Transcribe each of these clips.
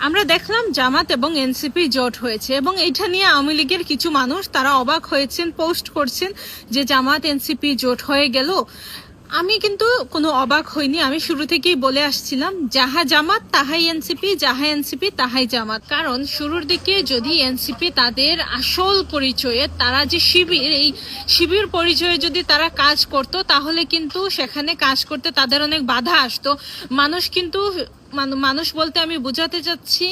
আমরা দেখলাম জামাত এবং এনসিপি জোট হয়েছে এবং এটা নিয়ে আওয়ামী লীগের কিছু মানুষ তারা অবাক হয়েছেন, পোস্ট করছেন যে জামাত এনসিপি জোট হয়ে গেল। আমি কিন্তু কোনো অবাক হইনি। আমি শুরু থেকেই বলে আসছিলাম, যাহা জামাত তাহাই এনসিপি, যাহা এনসিপি তাহাই জামাত। কারণ শুরুর দিকে যদি এনসিপি তাদের আসল পরিচয়ে, তারা যে শিবির, এই শিবির পরিচয়ে যদি তারা কাজ করত, তাহলে কিন্তু সেখানে কাজ করতে তাদের অনেক বাধা আসতো। মানুষ বলতে আমি বোঝাতে চাচ্ছি,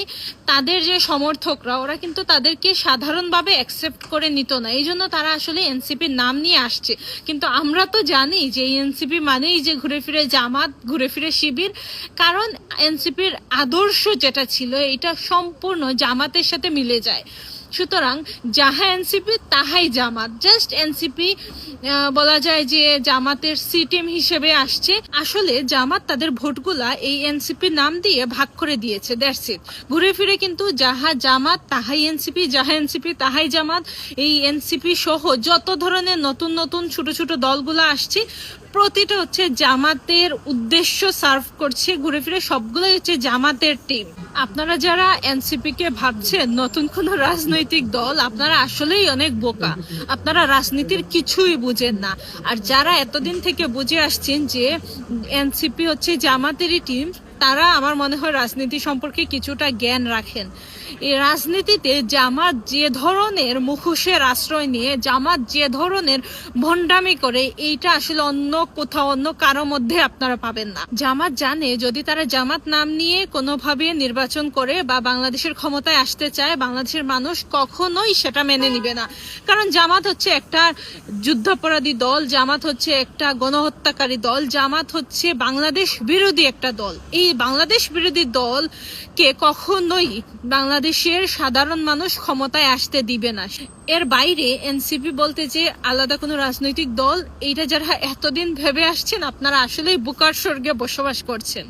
তাদের যে সমর্থকরা, ওরা কিন্তু তাদেরকে সাধারণভাবে অ্যাকসেপ্ট করে নিত না। এই জন্য তারা আসলে এনসিপির নাম নিয়ে আসছে। কিন্তু আমরা তো জানি যে এনসিপি মানেই যে ঘুরে ফিরে জামাত, ঘুরে ফিরে শিবির। কারণ এনসিপির আদর্শ যেটা ছিল, এটা সম্পূর্ণ জামাতের সাথে মিলে যায়। সুতরাং যাহা এনসিপি তাহাই জামাত। জাস্ট এনসিপি বলা যায় যে জামাতের সি টিম হিসেবে আসছে। আসলে জামাত তাদের ভোটগুলা এই এনসিপি নাম দিয়ে ভাগ করে দিয়েছে, দ্যাটস ইট। ঘুরে ফিরে কিন্তু যাহা জামাত তাহাই এনসিপি, যাহা এনসিপি তাহাই জামাত। এই এনসিপি সহ যত ধরনের নতুন নতুন ছোট ছোট দলগুলো আসছে, প্রতিটা হচ্ছে জামাতের উদ্দেশ্য সার্ভ করছে। ঘুরে ফিরে সবগুলোই হচ্ছে জামাতের টিম। আপনারা যারা এনসিপি কে ভাবছেন নতুন কোন রাজনৈতিক দল, আপনারা আসলেই অনেক বোকা। আপনারা রাজনীতির কিছুই বুঝেন না। আর যারা এতদিন থেকে বুঝে আসছেন যে এনসিপি হচ্ছে জামাতেরই টিম, তারা আমার মনে হয় রাজনীতি সম্পর্কে কিছুটা জ্ঞান রাখেন। এই রাজনীতিতে জামাত যে ধরনের মুখোশের আশ্রয় নিয়ে, জামাত যে ধরনের ভণ্ডামি করে, এইটা আসলে অন্য কোথাও, অন্য কারো মধ্যে আপনারা পাবেন না। জামাত জানে যদি তারা জামাত নাম নিয়ে কোনোভাবে নির্বাচন করে বা বাংলাদেশের ক্ষমতায় আসতে চায়, বাংলাদেশের মানুষ কখনোই সেটা মেনে নিবে না। কারণ জামাত হচ্ছে একটা যুদ্ধাপরাধী দল, জামাত হচ্ছে একটা গণহত্যাকারী দল, জামাত হচ্ছে বাংলাদেশ বিরোধী একটা দল। এই বাংলাদেশ বিরোধী দলকে কখনোই বাংলাদেশের সাধারণ মানুষ ক্ষমতায় আসতে দিবে না। এর বাইরে এনসিপি বলতে যে আলাদা কোনো রাজনৈতিক দল, এইটা যারা এতদিন ভেবে আসছেন, আপনারা আসলেই বোকার স্বর্গে বসবাস করছেন।